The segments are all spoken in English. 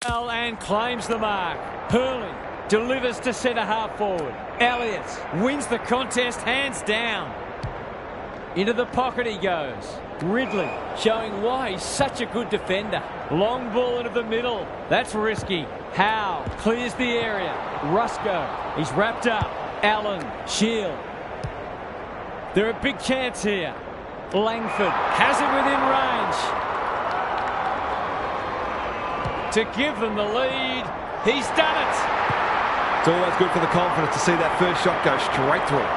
And claims the mark. Hurley delivers to centre half forward. Elliott wins the contest hands down. Into the pocket he goes. Ridley showing why he's such a good defender. Long ball into the middle. That's risky. Howe clears the area. Rusco, he's wrapped up. Allen, Shield. They're a big chance here. Langford has it within range. To give them the lead. He's done it. It's always good for the confidence to see that first shot go straight through.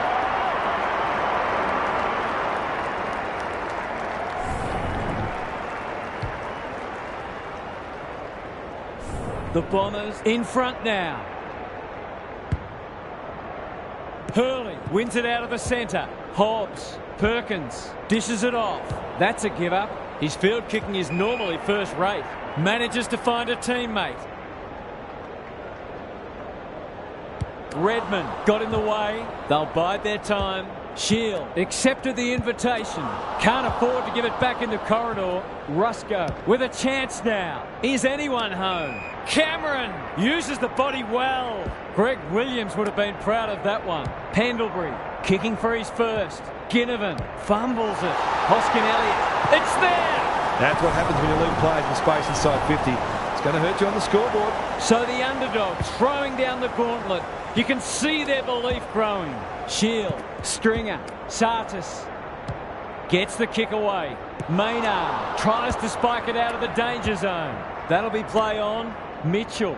The Bombers in front now. Hurley wins it out of the centre. Hobbs, Perkins dishes it off. That's a give up. His field kicking is normally first rate. Manages to find a teammate. Redmond got in the way. They'll bide their time. Shield accepted the invitation. Can't afford to give it back in the corridor. Rusco with a chance now. Is anyone home? Cameron uses the body well. Greg Williams would have been proud of that one. Pendlebury kicking for his first. Ginnivan fumbles it. Hoskin Elliott. It's there. That's what happens when you leave players in space inside 50. It's going to hurt you on the scoreboard. So the underdogs throwing down the gauntlet. You can see their belief growing. Shield, Stringer, Sartis gets the kick away. Maynard tries to spike it out of the danger zone. That'll be play on. Mitchell.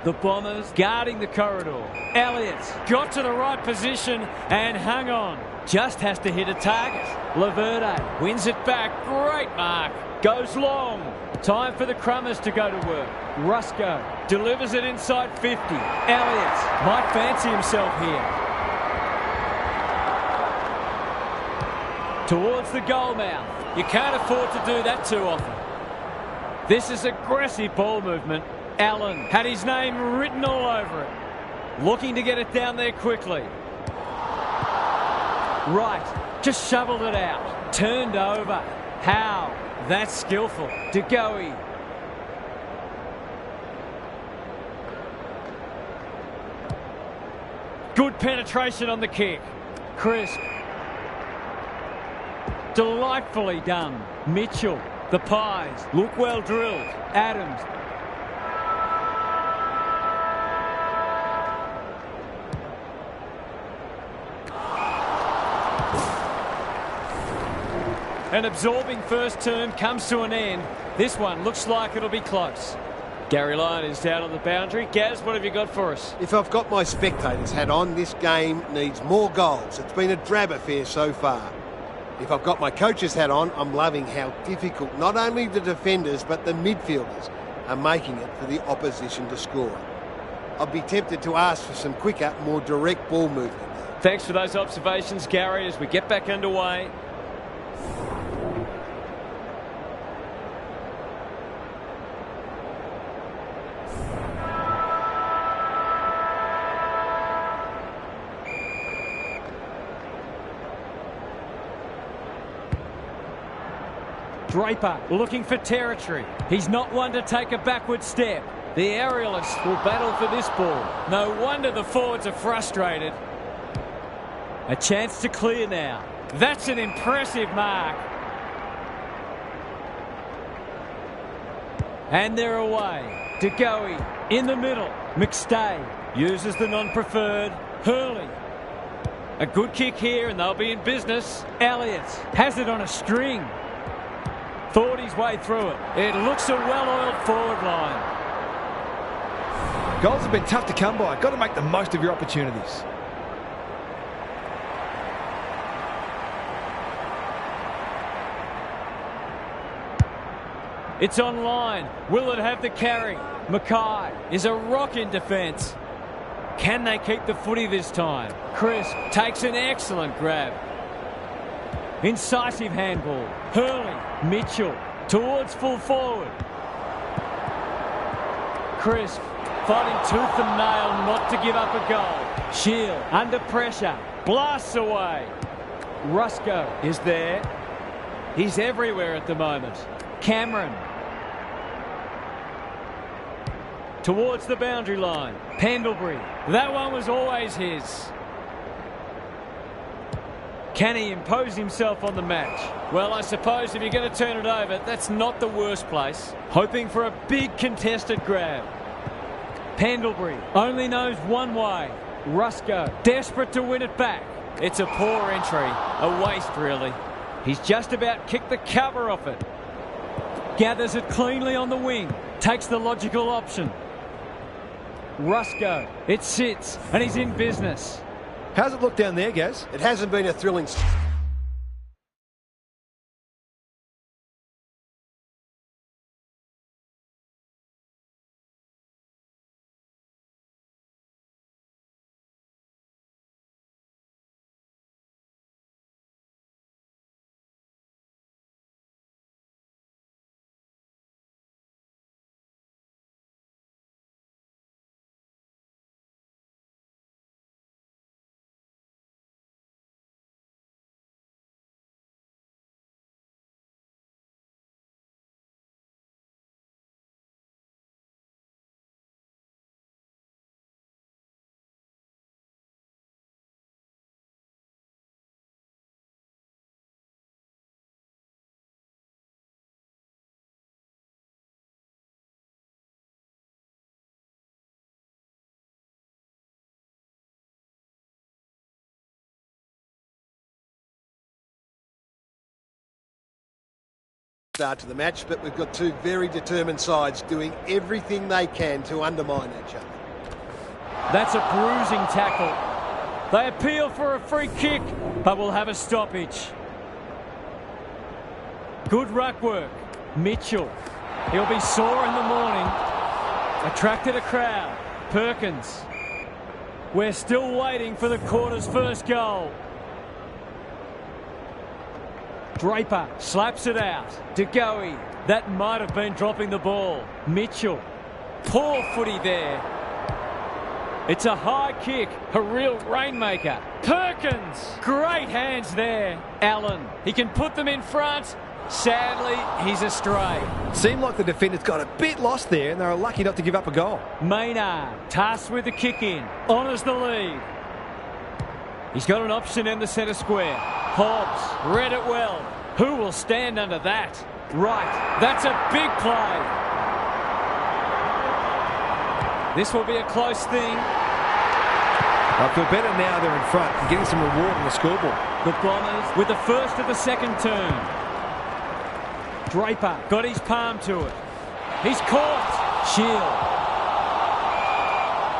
The Bombers guarding the corridor. Elliott got to the right position and hung on. Just has to hit a target. Laverde wins it back. Great mark. Goes long. Time for the Crummers to go to work. Rusco delivers it inside 50. Elliott might fancy himself here. Towards the goal mouth. You can't afford to do that too often. This is aggressive ball movement. Allen had his name written all over it. Looking to get it down there quickly. Right, just shoveled it out. Turned over. Howe, that's skillful. DeGoey. Good penetration on the kick. Crisp. Delightfully done. Mitchell. The Pies look well drilled. Adams. An absorbing first term comes to an end. This one looks like it'll be close. Gary Lyon is down on the boundary. Gaz, what have you got for us? If I've got my spectators hat on, this game needs more goals. It's been a drab affair so far. If I've got my coach's hat on, I'm loving how difficult not only the defenders but the midfielders are making it for the opposition to score. I'd be tempted to ask for some quicker, more direct ball movement. Thanks for those observations, Gary, as we get back underway. Draper looking for territory. He's not one to take a backward step. The aerialists will battle for this ball. No wonder the forwards are frustrated. A chance to clear now. That's an impressive mark. And they're away. DeGoey in the middle. McStay uses the non-preferred. Hurley. A good kick here and they'll be in business. Elliott has it on a string. Thought his way through it. It looks a well-oiled forward line. Goals have been tough to come by. Got to make the most of your opportunities. It's on line. Will it have the carry? Mackay is a rock in defence. Can they keep the footy this time? Crisp takes an excellent grab. Incisive handball. Hurley. Mitchell towards full forward. Crisp fighting tooth and nail not to give up a goal. Shield under pressure. Blasts away. Rusco is there. He's everywhere at the moment. Cameron. towards the boundary line. Pendlebury, that one was always his. Can he impose himself on the match? Well, I suppose if you're going to turn it over, that's not the worst place. Hoping for a big contested grab. Pendlebury only knows one way. Rusco, desperate to win it back. It's a poor entry, a waste really. He's just about kicked the cover off it. Gathers it cleanly on the wing, takes the logical option. Rusco, it sits, and he's in business. How's it look down there, Gaz? It hasn't been a thrilling start to the match, but we've got two very determined sides doing everything they can to undermine each other. That's a bruising tackle. They appeal for a free kick, but will have a stoppage. Good ruck work. Mitchell. He'll be sore in the morning. Attracted a crowd. Perkins. We're still waiting for the quarter's first goal. Draper slaps it out. De Goey. That might have been dropping the ball. Mitchell. Poor footy there. It's a high kick. A real rainmaker. Perkins. Great hands there. Allen. He can put them in front. Sadly, he's astray. Seemed like the defenders got a bit lost there and they were lucky not to give up a goal. Maynard. Tasked with the kick in. Honours the lead. He's got an option in the centre square. Hobbs read it well. Who will stand under that? Right, that's a big play. This will be a close thing. I feel better now they're in front and getting some reward on the scoreboard. The Bombers with the first of the second turn. Draper got his palm to it. He's caught. Shield.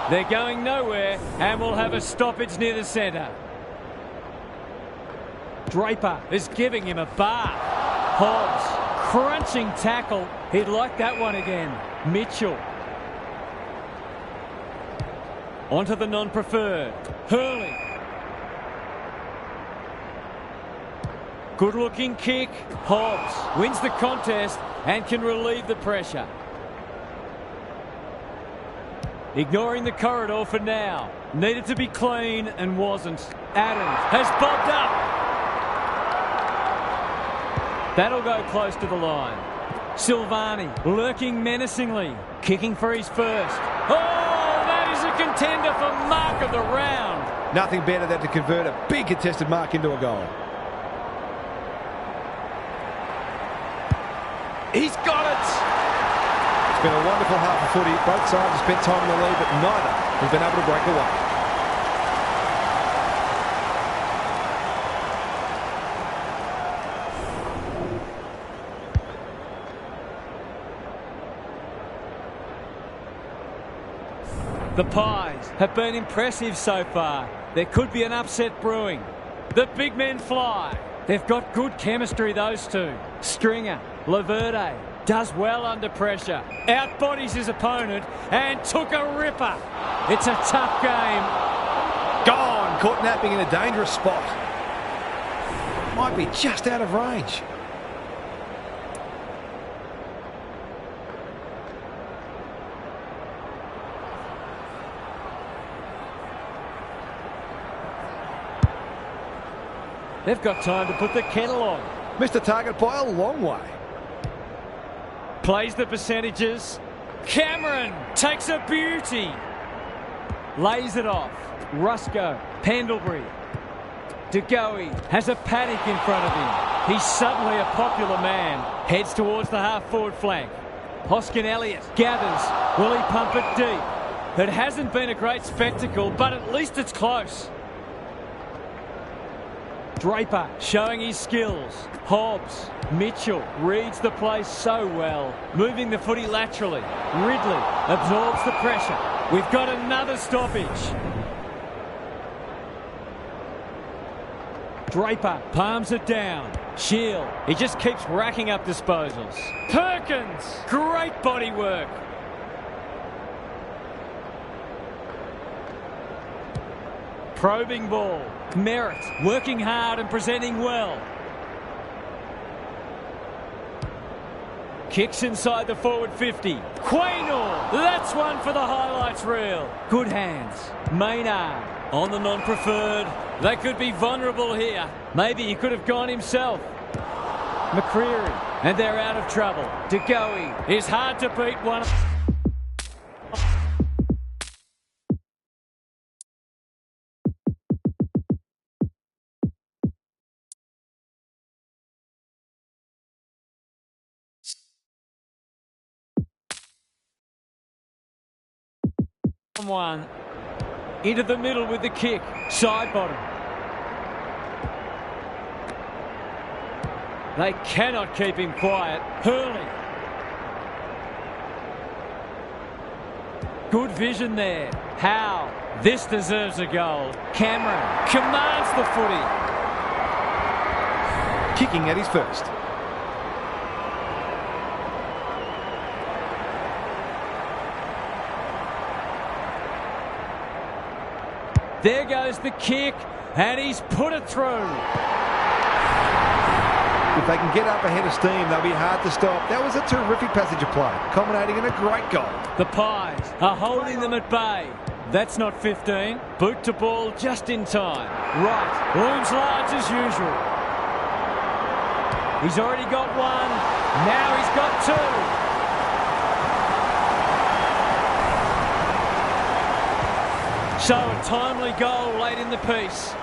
They're going nowhere and will have a stoppage near the centre. Draper is giving him a bar. Hobbs, crunching tackle. He'd like that one again. Mitchell. Onto the non-preferred. Hurley. Good-looking kick. Hobbs wins the contest and can relieve the pressure. Ignoring the corridor for now. Needed to be clean and wasn't. Adams has bobbed up. That'll go close to the line. Silvani lurking menacingly. Kicking for his first. Oh, that is a contender for mark of the round. Nothing better than to convert a big contested mark into a goal. He's got it. It's been a wonderful half of footy. Both sides have spent time in the lead, but neither has been able to break away. The Pies have been impressive so far. There could be an upset brewing. The big men fly. They've got good chemistry, those two. Stringer, Laverde, does well under pressure. Outbodies his opponent and took a ripper. It's a tough game. Gone! Caught napping in a dangerous spot. Might be just out of range. They've got time to put the kettle on. Missed the target by a long way. Plays the percentages. Cameron takes a beauty. Lays it off. Rusco, Pendlebury. De Goey has a panic in front of him. He's suddenly a popular man. Heads towards the half-forward flank. Hoskin Elliott gathers. Will he pump it deep? It hasn't been a great spectacle, but at least it's close. Draper showing his skills. Hobbs. Mitchell reads the play so well. Moving the footy laterally. Ridley absorbs the pressure. We've got another stoppage. Draper palms it down. Shield. He just keeps racking up disposals. Perkins. Great body work. Probing ball. Merritt working hard and presenting well. Kicks inside the forward 50. Quaynor. That's one for the highlights reel. Good hands. Maynard on the non-preferred. They could be vulnerable here. Maybe he could have gone himself. McCreary. And they're out of trouble. De Goey is hard to beat one. One into the middle with the kick, side bottom. They cannot keep him quiet. Hurley. Good vision there. Howe. This deserves a goal. Cameron commands the footy. Kicking at his first. There goes the kick, and he's put it through. If they can get up ahead of steam, they'll be hard to stop. That was a terrific passage of play, culminating in a great goal. The Pies are holding them at bay. That's not 15. Boot to ball just in time. Right, looms large as usual. He's already got one. Now he's got two. So a timely goal late in the piece.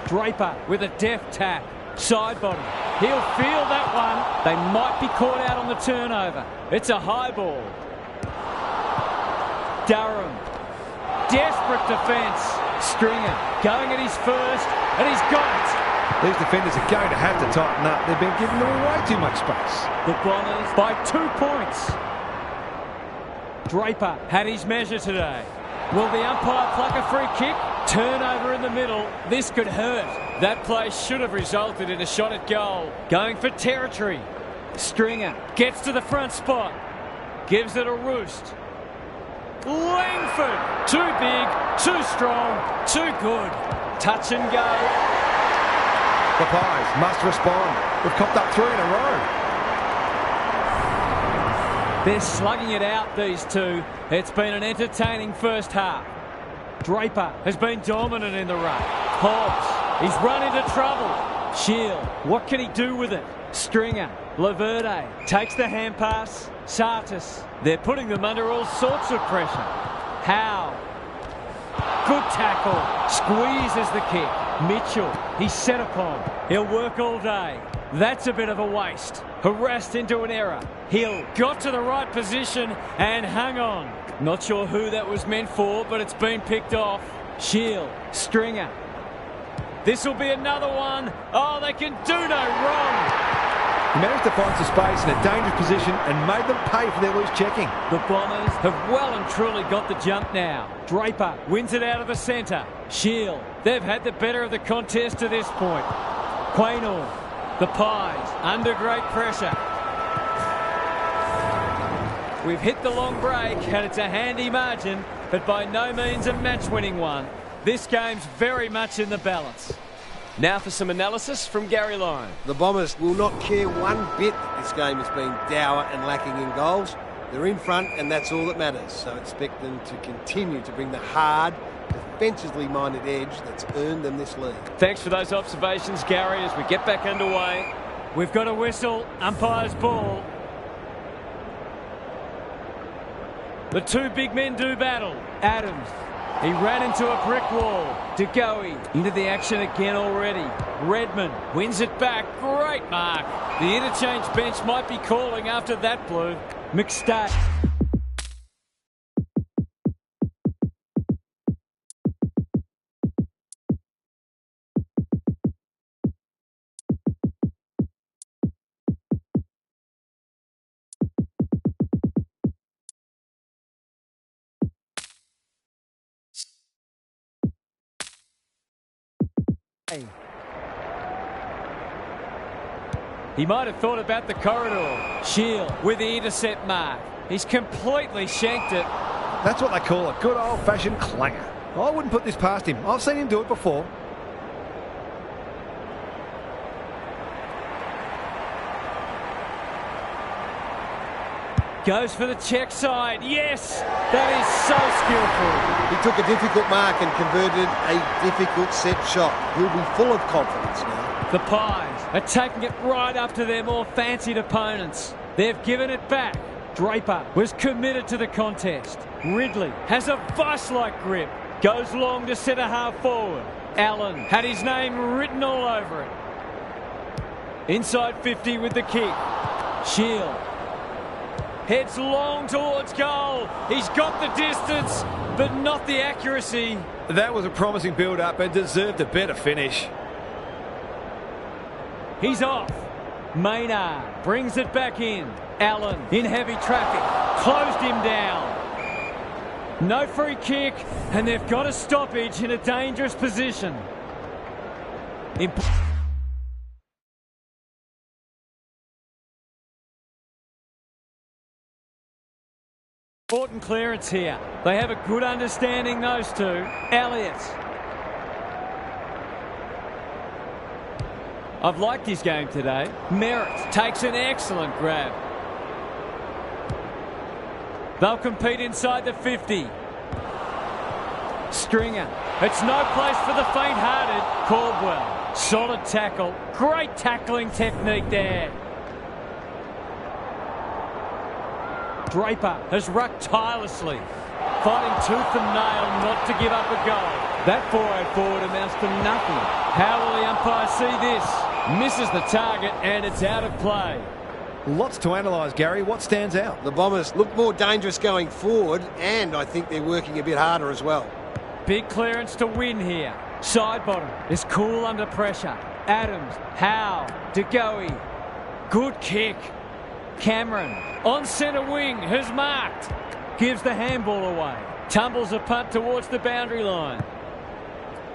Draper with a deft tap. Side bottom. He'll feel that one. They might be caught out on the turnover. It's a high ball. Durham. Desperate defence. Stringer going at his first, and he's got it. These defenders are going to have to tighten up. They've been giving them way too much space. The Bombers by 2 points. Draper had his measure today. Will the umpire pluck a free kick? Turnover in the middle. This could hurt. That play should have resulted in a shot at goal. Going for territory. Stringer gets to the front spot. Gives it a roost. Langford. Too big, too strong, too good. Touch and go. The Pies must respond. They've copped up 3 in a row. They're slugging it out, these two. It's been an entertaining first half. Draper has been dominant in the ruck. Hobbs, he's run into trouble. Shield, what can he do with it? Stringer, Laverde takes the hand pass. Sartis, they're putting them under all sorts of pressure. Howe, good tackle. Squeezes the kick. Mitchell, he's set upon. He'll work all day. That's a bit of a waste. Harassed into an error. Hill got to the right position and hung on. Not sure who that was meant for, but it's been picked off. Shield, Stringer. This will be another one. Oh, they can do no wrong. He managed to find some space in a dangerous position and made them pay for their loose checking. The Bombers have well and truly got the jump now. Draper wins it out of the centre. Shield, they've had the better of the contest to this point. Quaynor. The Pies under great pressure. We've hit the long break and it's a handy margin, but by no means a match-winning one. This game's very much in the balance. Now for some analysis from Gary Lyon. The Bombers will not care one bit that this game has been dour and lacking in goals. They're in front and that's all that matters. So expect them to continue to bring the hard, defensively minded edge that's earned them this lead. Thanks for those observations, Gary, as we get back underway. We've got a whistle, umpire's ball. The two big men do battle. Adams. He ran into a brick wall. De Goey into the action again already. Redmond wins it back. Great mark. The interchange bench might be calling after that blue. McStay. He might have thought about the corridor. Shield with the intercept mark. He's completely shanked it. That's what they call a good old-fashioned clanger. I wouldn't put this past him. I've seen him do it before. Goes for the check side. Yes! That is so skillful. He took a difficult mark and converted a difficult set shot. He'll be full of confidence now. The Pies are taking it right up to their more fancied opponents. They've given it back. Draper was committed to the contest. Ridley has a vice-like grip. Goes long to centre half forward. Allen had his name written all over it. Inside 50 with the kick. Shield heads long towards goal. He's got the distance, but not the accuracy. That was a promising build-up and deserved a better finish. He's off. Maynard brings it back in. Allen in heavy traffic. Closed him down. No free kick, and they've got a stoppage in a dangerous position. Important clearance here. They have a good understanding, those two. Elliott. I've liked his game today. Merritt takes an excellent grab. They'll compete inside the 50. Stringer. It's no place for the faint-hearted. Caldwell. Solid tackle. Great tackling technique there. Draper has rucked tirelessly, fighting tooth and nail not to give up a goal. That 4-0 forward amounts to nothing. How will the umpire see this? Misses the target and it's out of play. Lots to analyse, Gary. What stands out? The Bombers look more dangerous going forward, and I think they're working a bit harder as well. Big clearance to win here. Side bottom is cool under pressure. Adams, Howe, De Goey. Good kick. Cameron on centre wing has marked. Gives the handball away. Tumbles a punt towards the boundary line.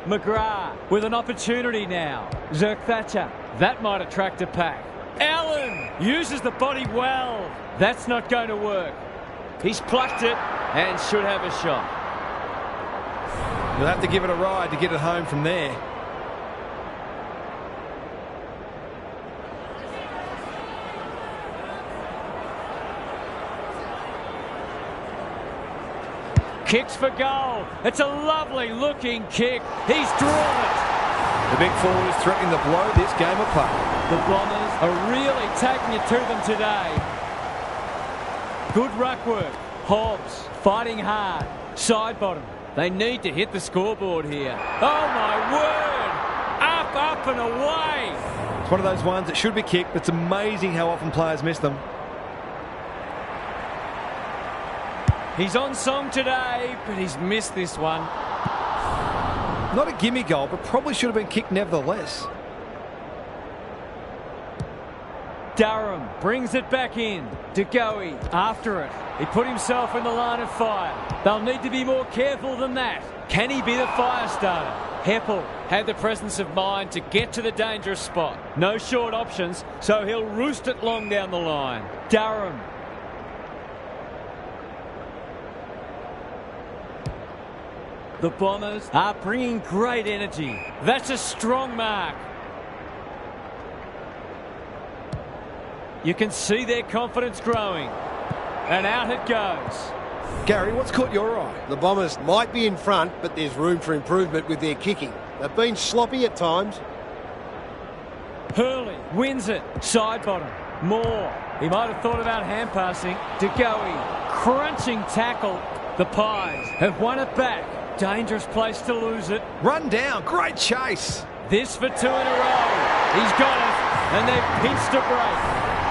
McGrath with an opportunity now. Zerk-Thatcher. That might attract a pack. Allen uses the body well. That's not going to work. He's plucked it and should have a shot. You'll have to give it a ride to get it home from there. Kicks for goal. It's a lovely looking kick. He's drawn it. The big forward is threatening to blow this game apart. The Bombers are really taking it to them today. Good ruck work. Hobbs fighting hard. Side bottom. They need to hit the scoreboard here. Oh my word! Up, up and away. It's one of those ones that should be kicked, but it's amazing how often players miss them. He's on song today, but he's missed this one. Not a gimme goal, but probably should have been kicked nevertheless. Durham brings it back in. De Goey after it. He put himself in the line of fire. They'll need to be more careful than that. Can he be the fire starter? Heppel had the presence of mind to get to the dangerous spot. No short options, so he'll roost it long down the line. Durham. The Bombers are bringing great energy. That's a strong mark. You can see their confidence growing. And out it goes. Gary, what's caught your eye? The Bombers might be in front, but there's room for improvement with their kicking. They've been sloppy at times. Hurley wins it. Side bottom. Moore. He might have thought about hand passing. De Goey Crunching tackle. The Pies have won it back. Dangerous place to lose it. Run down. Great chase. This for 2 in a row. He's got it, and they've pinched a break.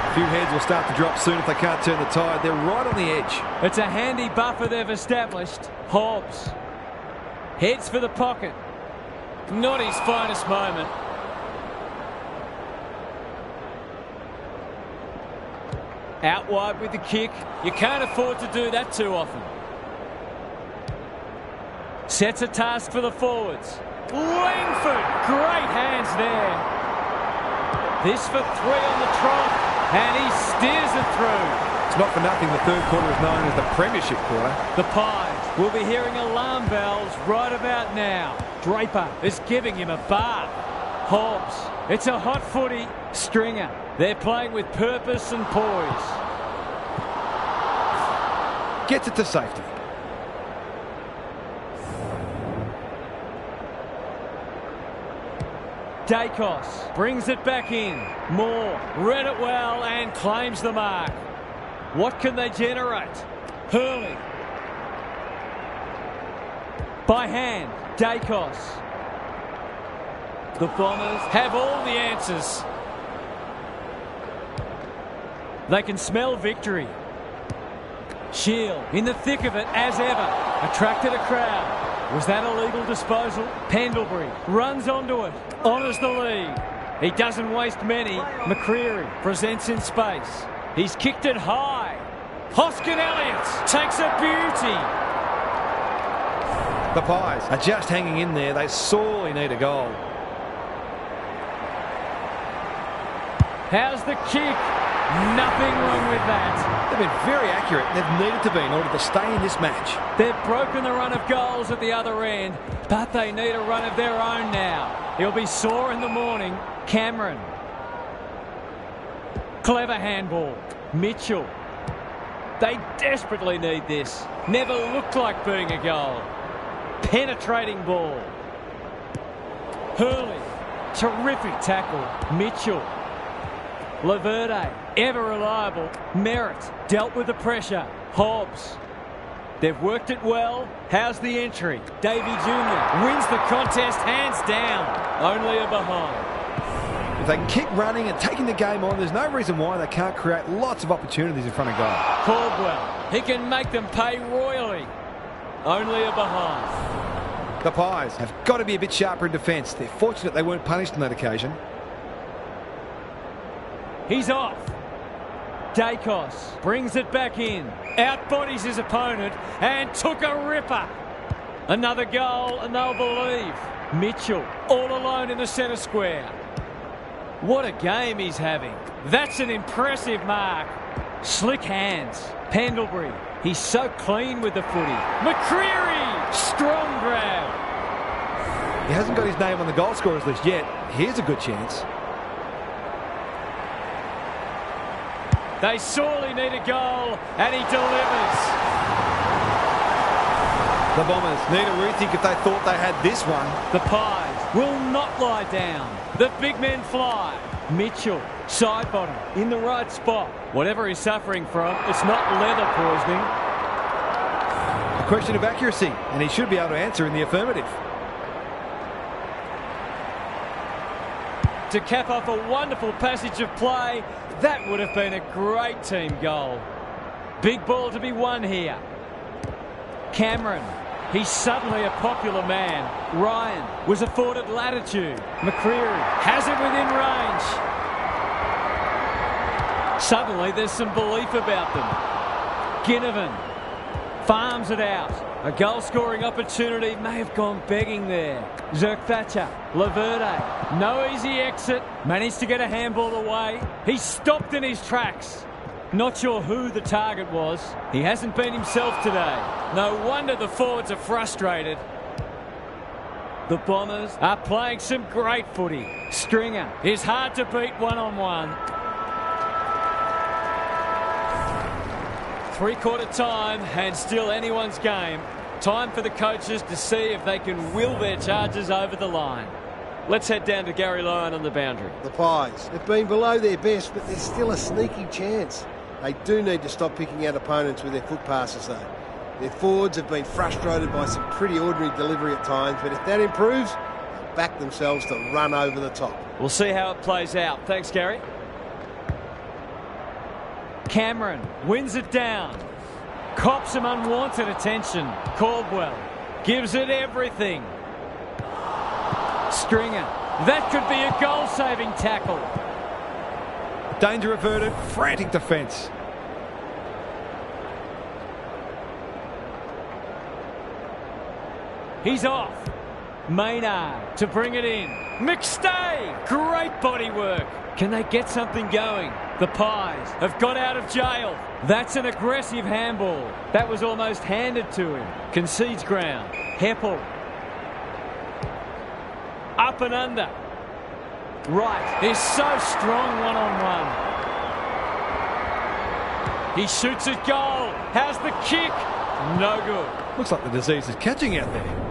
A few heads will start to drop soon if they can't turn the tide. They're right on the edge. It's a handy buffer they've established. Hobbs heads for the pocket. Not his finest moment. Out wide with the kick. You can't afford to do that too often. Sets a task for the forwards. Langford, great hands there. This for 3 on the trot, and he steers it through. It's not for nothing the third quarter is known as the premiership quarter. The Pies will be hearing alarm bells right about now. Draper is giving him a bath. Hobbs, it's a hot footy. Stringer, they're playing with purpose and poise. Gets it to safety. Dacos brings it back in. Moore read it well and claims the mark. What can they generate? Hurley. By hand, Dacos. The Bombers have all the answers. They can smell victory. Shield in the thick of it as ever. Attracted a crowd. Was that a legal disposal? Pendlebury runs onto it. Honours the lead. He doesn't waste many. McCreary presents in space. He's kicked it high. Hoskin Elliott takes a beauty. The Pies are just hanging in there. They sorely need a goal. How's the kick? Nothing wrong with that. They've been very accurate. They've needed to be in order to stay in this match. They've broken the run of goals at the other end, but they need a run of their own now. He'll be sore in the morning. Cameron. Clever handball. Mitchell. They desperately need this. Never looked like being a goal. Penetrating ball. Hurley. Terrific tackle. Mitchell. Laverde, ever reliable. Merritt dealt with the pressure. Hobbs. They've worked it well. How's the entry? Davey Jr. wins the contest hands down. Only a behind. If they can keep running and taking the game on, there's no reason why they can't create lots of opportunities in front of goal. Caldwell, he can make them pay royally. Only a behind. The Pies have got to be a bit sharper in defence. They're fortunate they weren't punished on that occasion. He's off. Dacos brings it back in. Outbodies his opponent and took a ripper. Another goal and they'll believe. Mitchell all alone in the centre square. What a game he's having. That's an impressive mark. Slick hands. Pendlebury. He's so clean with the footy. McCreary. Strong grab. He hasn't got his name on the goal scorers list yet. Here's a good chance. They sorely need a goal, and he delivers. The Bombers need a rethink if they thought they had this one. The Pies will not lie down. The big men fly. Mitchell, side bottom, in the right spot. Whatever he's suffering from, it's not leather poisoning. A question of accuracy, and he should be able to answer in the affirmative. To cap off a wonderful passage of play, that would have been a great team goal. Big ball to be won here. Cameron, he's suddenly a popular man. Ryan was afforded latitude. McCreary has it within range. Suddenly there's some belief about them. Ginnivan farms it out. A goal-scoring opportunity may have gone begging there. Zerk-Thatcher, Laverde, no easy exit. Managed to get a handball away. He's stopped in his tracks. Not sure who the target was. He hasn't been himself today. No wonder the forwards are frustrated. The Bombers are playing some great footy. Stringer is hard to beat one-on-one. Three-quarter time and still anyone's game. Time for the coaches to see if they can will their charges over the line. Let's head down to Gary Lyon on the boundary. The Pies have been below their best, but there's still a sneaky chance. They do need to stop picking out opponents with their foot passes, though. Their forwards have been frustrated by some pretty ordinary delivery at times, but if that improves, they'll back themselves to run over the top. We'll see how it plays out. Thanks, Gary. Cameron wins it down. Cops some unwanted attention. Caldwell gives it everything. Stringer. That could be a goal-saving tackle. Danger averted. Frantic defence. He's off. Maynard to bring it in. McStay. Great body work. Can they get something going? The Pies have got out of jail. That's an aggressive handball. That was almost handed to him. Concedes ground. Heppel. Up and under. Right. He's so strong one-on-one. He shoots at goal. How's the kick? No good. Looks like the disease is catching out there.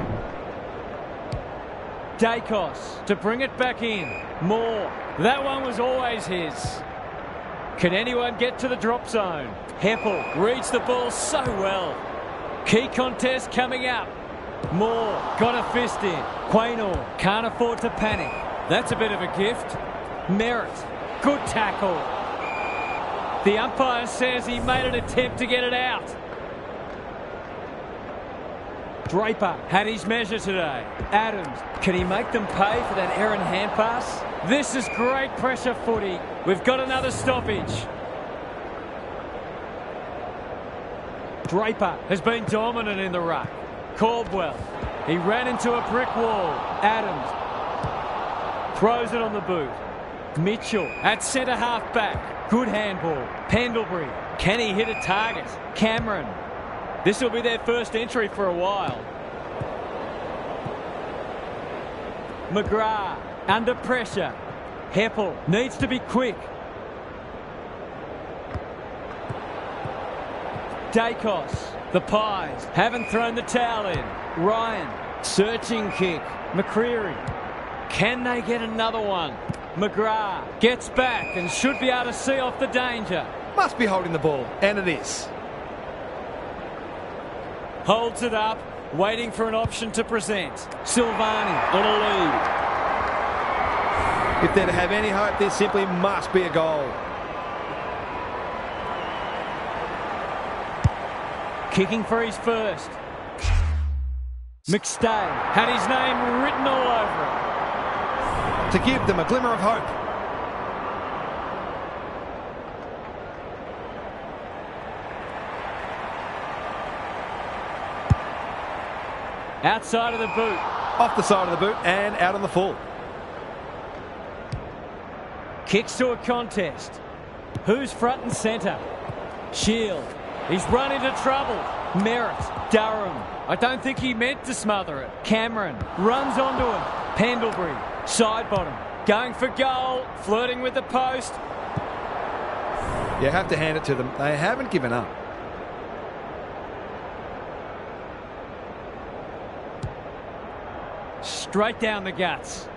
Dacos to bring it back in. Moore. That one was always his. Can anyone get to the drop zone? Heppel reads the ball so well. Key contest coming up. Moore got a fist in. Quaynor can't afford to panic. That's a bit of a gift. Merritt. Good tackle. The umpire says he made an attempt to get it out. Draper had his measure today. Adams, can he make them pay for that errant hand pass? This is great pressure footy. We've got another stoppage. Draper has been dominant in the ruck. Caldwell, he ran into a brick wall. Adams throws it on the boot. Mitchell at centre half back. Good handball. Pendlebury, can he hit a target? Cameron. This will be their first entry for a while. McGrath under pressure. Heppel needs to be quick. Dacos. The Pies haven't thrown the towel in. Ryan. Searching kick. McCreary. Can they get another one? McGrath gets back and should be able to see off the danger. Must be holding the ball, and it is. Holds it up, waiting for an option to present. Silvani on a lead. If they're to have any hope, there simply must be a goal. Kicking for his first. McStay had his name written all over it. To give them a glimmer of hope. Outside of the boot. Off the side of the boot and out on the full. Kicks to a contest. Who's front and centre? Shield. He's run into trouble. Merritt. Durham. I don't think he meant to smother it. Cameron runs onto him. Pendlebury. Side bottom. Going for goal. Flirting with the post. You have to hand it to them. They haven't given up. Straight down the guts.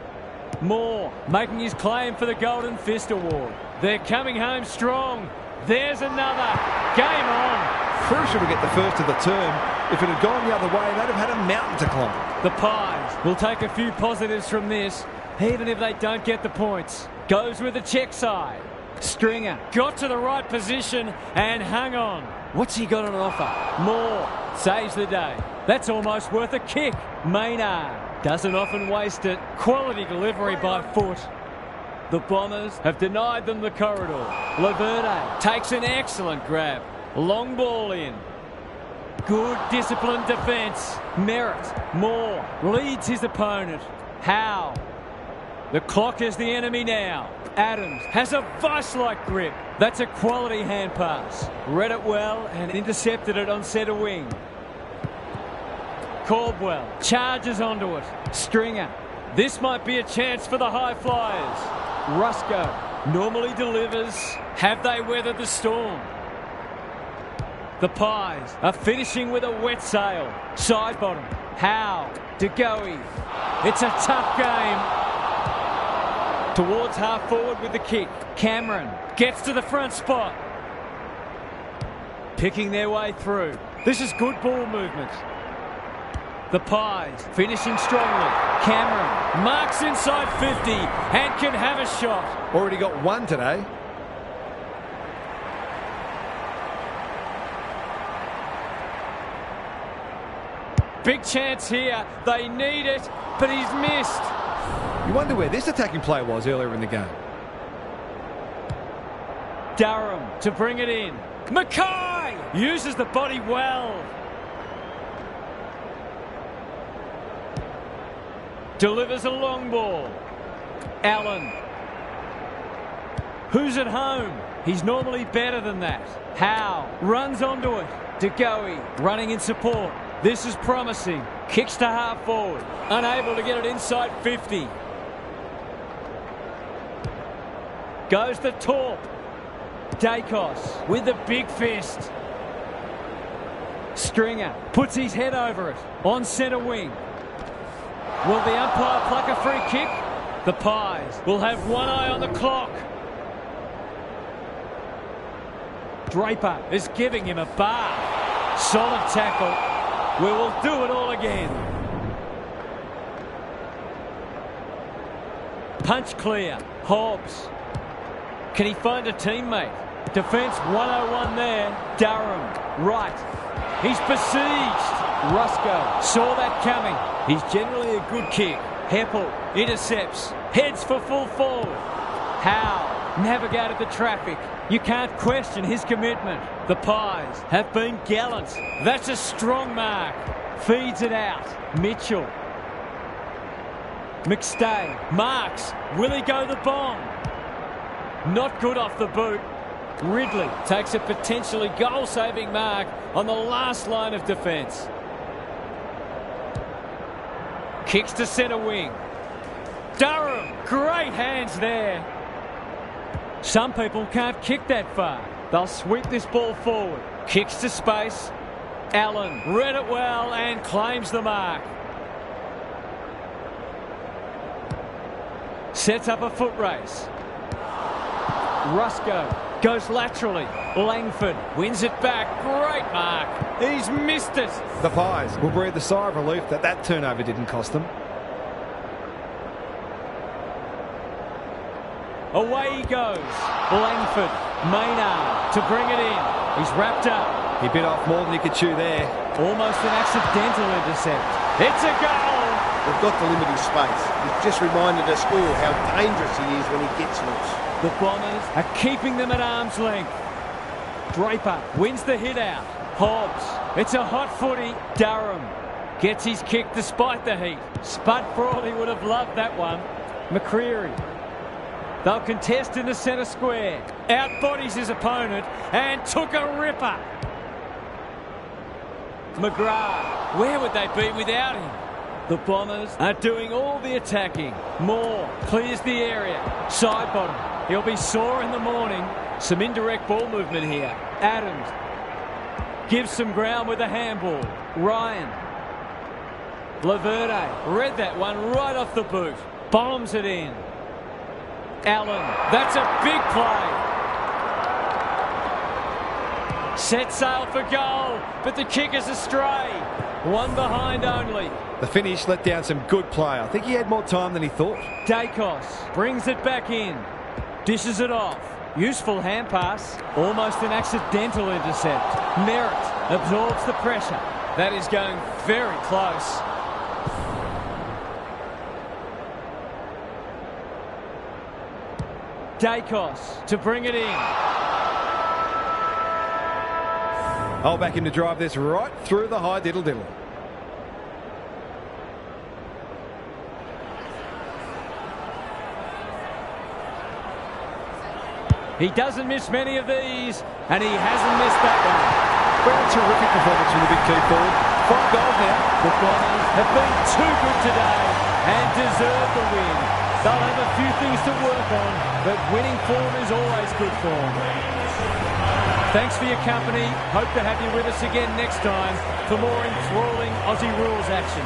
Moore making his claim for the Golden Fist Award. They're coming home strong. There's another. Game on. Crucial to get the first of the term. If it had gone the other way, they'd have had a mountain to climb. The Pies will take a few positives from this, even if they don't get the points. Goes with the check side. Stringer got to the right position and hung on. What's he got on offer? Moore saves the day. That's almost worth a kick. Maynard doesn't often waste it. Quality delivery by foot. The Bombers have denied them the corridor. Laverde takes an excellent grab. Long ball in. Good disciplined defence. Merritt. Moore leads his opponent. Howe. The clock is the enemy now. Adams has a vice-like grip. That's a quality hand pass. Read it well and intercepted it on centre wing. Caldwell charges onto it. Stringer. This might be a chance for the high flyers. Rusco normally delivers. Have they weathered the storm? The Pies are finishing with a wet sail. Side bottom. Howe. DeGoey. It's a tough game. Towards half forward with the kick. Cameron gets to the front spot. picking their way through. This is good ball movement. The Pies finishing strongly. Cameron marks inside 50 and can have a shot. Already got one today. Big chance here. They need it, but he's missed. You wonder where this attacking play was earlier in the game. Durham to bring it in. Mackay uses the body well. Delivers a long ball. Allen. Who's at home? He's normally better than that. Howe runs onto it. DeGoey running in support. This is promising. Kicks to half forward. Unable to get it inside 50. Goes to Torp. Dacos with the big fist. Stringer puts his head over it. On centre wing. Will the umpire pluck a free kick? The Pies will have one eye on the clock. Draper is giving him a bar. Solid tackle. We will do it all again. Punch clear. Hobbs. Can he find a teammate? Defence 101 there. Durham. Right. He's besieged. Rusco saw that coming. He's generally a good kick. Heppel intercepts. Heads for full forward. Howe navigated the traffic. You can't question his commitment. The Pies have been gallant. That's a strong mark. Feeds it out. Mitchell. McStay marks. Will he go the bomb? Not good off the boot. Ridley takes a potentially goal-saving mark on the last line of defence. Kicks to centre wing. Durham, great hands there. Some people can't kick that far. They'll sweep this ball forward. Kicks to space. Allen read it well and claims the mark. Sets up a foot race. Rusco goes laterally. Langford wins it back. Great mark. He's missed it. The Pies will breathe a sigh of relief that turnover didn't cost them. Away he goes. Langford. Maynard to bring it in. He's wrapped up. He bit off more than he could chew there. Almost an accidental intercept. It's a goal. We've got to limit his space. He's just reminded us all how dangerous he is when he gets loose. The Bombers are keeping them at arm's length. Draper wins the hit out. Hobbs. It's a hot footy. Durham gets his kick despite the heat. Spud Frawley would have loved that one. McCreary. They'll contest in the centre square. Outbodies his opponent and took a ripper. McGrath. Where would they be without him? The Bombers are doing all the attacking. Moore clears the area. Side bottom. He'll be sore in the morning. Some indirect ball movement here. Adams gives some ground with a handball. Ryan. Laverde read that one right off the boot. Bombs it in. Allen. That's a big play. Set sail for goal, but the kick is astray. One behind only. The finish let down some good play. I think he had more time than he thought. Dacos brings it back in. Dishes it off. Useful hand pass. Almost an accidental intercept. Merritt absorbs the pressure. That is going very close. Dacos to bring it in. I'll back him to drive this right through the high diddle-diddle. He doesn't miss many of these, and he hasn't missed that one. Well, terrific performance from the big key forward. 5 goals now. The Bombers have been too good today and deserve the win. They'll have a few things to work on, but winning form is always good form. Thanks for your company. Hope to have you with us again next time for more enthralling Aussie rules action.